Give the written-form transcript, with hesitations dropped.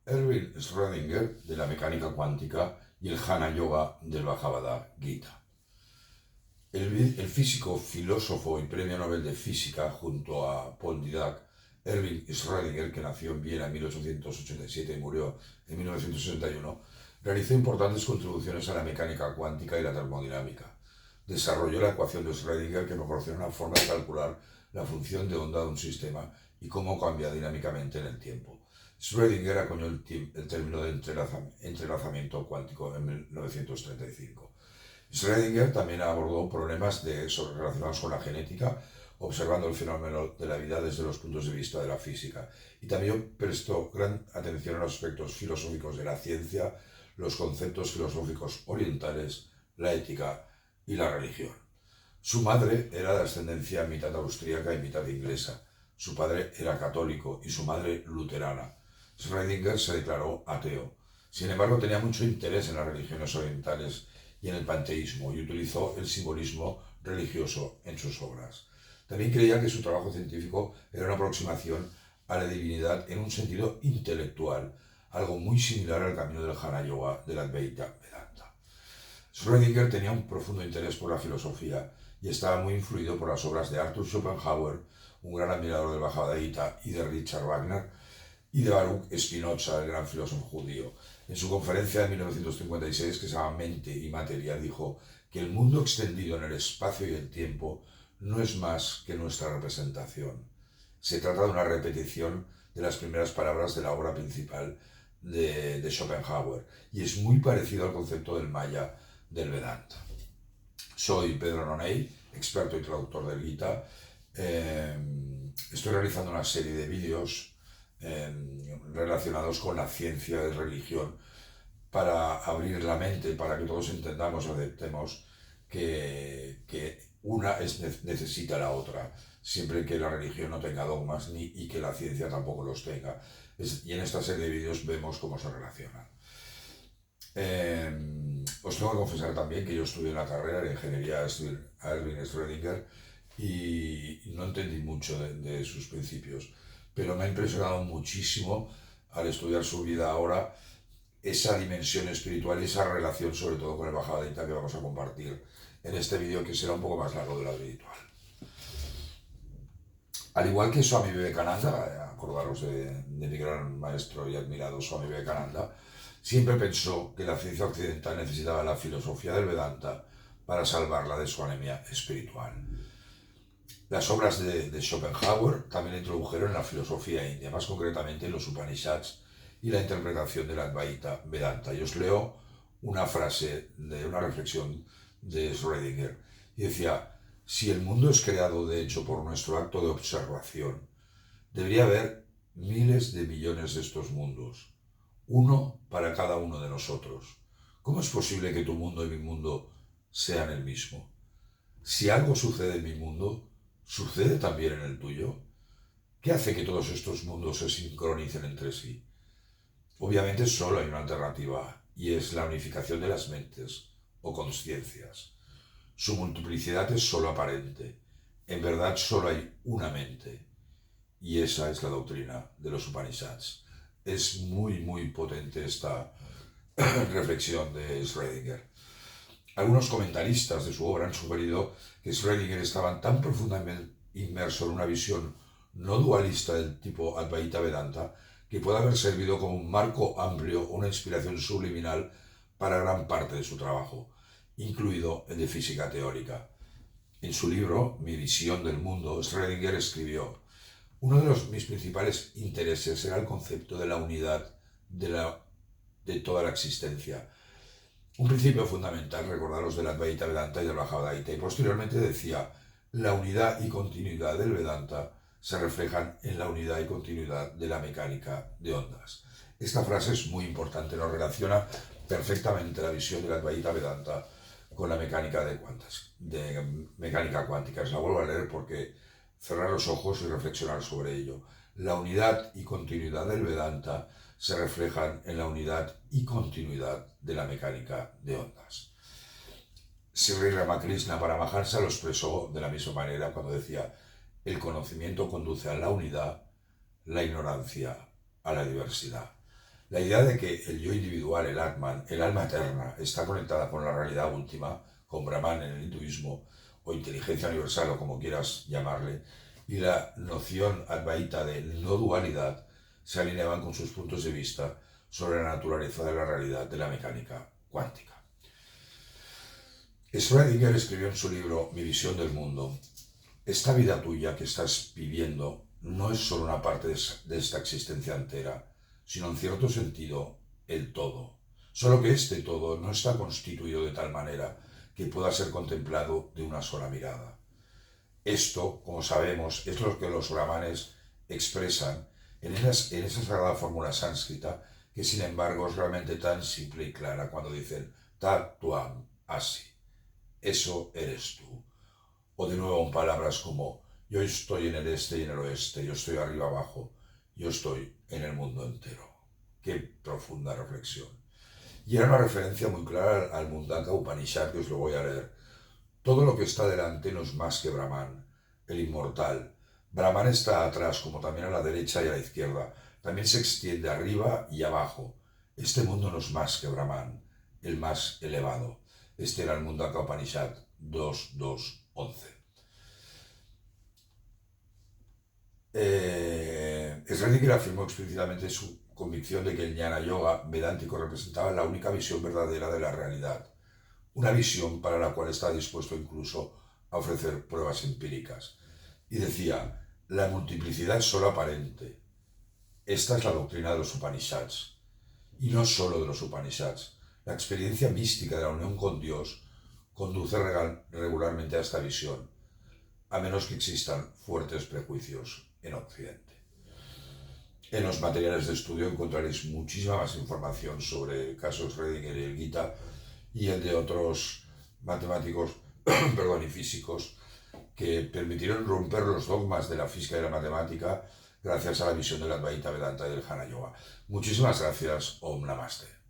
Erwin Schrödinger, de la mecánica cuántica, y el Jnana Yoga del Bhagavad Gita. El físico, filósofo y premio Nobel de Física, junto a Paul Dirac, Erwin Schrödinger, que nació en Viena en 1887 y murió en 1961, realizó importantes contribuciones a la mecánica cuántica y la termodinámica. Desarrolló la ecuación de Schrödinger, que proporciona una forma de calcular la función de onda de un sistema y cómo cambia dinámicamente en el tiempo. Schrödinger acuñó el término de entrelazamiento cuántico en 1935. Schrödinger también abordó problemas relacionados con la genética, observando el fenómeno de la vida desde los puntos de vista de la física, y también prestó gran atención a los aspectos filosóficos de la ciencia, los conceptos filosóficos orientales, la ética y la religión. Su madre era de ascendencia mitad austríaca y mitad inglesa. Su padre era católico y su madre luterana. Schrödinger se declaró ateo. Sin embargo, tenía mucho interés en las religiones orientales y en el panteísmo, y utilizó el simbolismo religioso en sus obras. También creía que su trabajo científico era una aproximación a la divinidad en un sentido intelectual, algo muy similar al camino del Jnana Yoga del Advaita Vedanta. Schrödinger tenía un profundo interés por la filosofía y estaba muy influido por las obras de Arthur Schopenhauer, un gran admirador del Bhagavad Gita, y de Richard Wagner, y de Baruch Spinoza, el gran filósofo judío. En su conferencia de 1956, que se llama Mente y Materia, dijo que el mundo extendido en el espacio y el tiempo no es más que nuestra representación. Se trata de una repetición de las primeras palabras de la obra principal de Schopenhauer, y es muy parecido al concepto del Maya del Vedanta. Soy Pedro Nonell, experto y traductor del Gita. Estoy realizando una serie de vídeos relacionados con la ciencia y religión para abrir la mente, para que todos entendamos y aceptemos que una necesita la otra, siempre que la religión no tenga dogmas y que la ciencia tampoco los tenga. Y en esta serie de vídeos vemos cómo se relacionan. Os tengo que confesar también que yo estudié en la carrera de ingeniería a Erwin Schrödinger y no entendí mucho de sus principios, pero me ha impresionado muchísimo al estudiar su vida ahora, esa dimensión espiritual y esa relación sobre todo con el Bhagavad Gita que vamos a compartir en este vídeo, que será un poco más largo de lo habitual. Al igual que Swami Vivekananda, acordaros de mi gran maestro y admirado Swami Vivekananda, siempre pensó que la ciencia occidental necesitaba la filosofía del Vedanta para salvarla de su anemia espiritual. Las obras de Schopenhauer también introdujeron la filosofía india, más concretamente en los Upanishads y la interpretación del Advaita Vedanta. Y os leo una frase de una reflexión de Schrödinger, y decía: si el mundo es creado de hecho por nuestro acto de observación, debería haber miles de millones de estos mundos, uno para cada uno de nosotros. ¿Cómo es posible que tu mundo y mi mundo sean el mismo? Si algo sucede en mi mundo, ¿sucede también en el tuyo? ¿Qué hace que todos estos mundos se sincronicen entre sí? Obviamente solo hay una alternativa, y es la unificación de las mentes o consciencias. Su multiplicidad es solo aparente. En verdad solo hay una mente. Y esa es la doctrina de los Upanishads. Es muy potente esta reflexión de Schrödinger. Algunos comentaristas de su obra han sugerido que Schrödinger estaba tan profundamente inmerso en una visión no dualista del tipo Advaita Vedanta que puede haber servido como un marco amplio o una inspiración subliminal para gran parte de su trabajo, incluido el de física teórica. En su libro, Mi visión del mundo, Schrödinger escribió: uno de mis principales intereses era el concepto de la unidad de toda la existencia. Un principio fundamental, recordaros, del Advaita Vedanta y del Bhagavad Gita. Y posteriormente decía: la unidad y continuidad del Vedanta se reflejan en la unidad y continuidad de la mecánica de ondas. Esta frase es muy importante, nos relaciona perfectamente la visión del Advaita Vedanta con la mecánica de mecánica cuántica. Os la vuelvo a leer porque cerrar los ojos y reflexionar sobre ello. La unidad y continuidad del Vedanta se reflejan en la unidad y continuidad de la mecánica de ondas. Sri Ramakrishna Paramahansa lo expresó de la misma manera cuando decía: el conocimiento conduce a la unidad, la ignorancia a la diversidad. La idea de que el yo individual, el Atman, el alma eterna, está conectada con la realidad última, con Brahman en el hinduismo, o inteligencia universal, o como quieras llamarle, y la noción advaita de no dualidad se alineaban con sus puntos de vista sobre la naturaleza de la realidad de la mecánica cuántica. Schrödinger escribió en su libro Mi visión del mundo: esta vida tuya que estás viviendo no es solo una parte de esta existencia entera, sino en cierto sentido el todo. Solo que este todo no está constituido de tal manera que pueda ser contemplado de una sola mirada. Esto, como sabemos, es lo que los brahmanes expresan en esa sagrada fórmula sánscrita que sin embargo es realmente tan simple y clara cuando dicen Tat Tuam Asi. Eso eres tú. O de nuevo en palabras como yo estoy en el este y en el oeste, yo estoy arriba abajo, yo estoy en el mundo entero. Qué profunda reflexión. Y era una referencia muy clara al Mundaka Upanishad, que os lo voy a leer. Todo lo que está delante no es más que Brahman, el inmortal. Brahman está atrás, como también a la derecha y a la izquierda. También se extiende arriba y abajo. Este mundo no es más que Brahman, el más elevado. Este era el Mundaka Upanishad 2.2.11. Schrödinger afirmó explícitamente su convicción de que el Jnana Yoga vedántico representaba la única visión verdadera de la realidad, una visión para la cual está dispuesto incluso a ofrecer pruebas empíricas. Y decía, la multiplicidad es solo aparente. Esta es la doctrina de los Upanishads. Y no solo de los Upanishads. La experiencia mística de la unión con Dios conduce regularmente a esta visión, a menos que existan fuertes prejuicios en Occidente. En los materiales de estudio encontraréis muchísima más información sobre el caso Schrödinger y el Gita y el de otros matemáticos y físicos que permitieron romper los dogmas de la física y la matemática gracias a la visión del Advaita Vedanta y del Jnana Yoga. Muchísimas gracias. Om Namaste.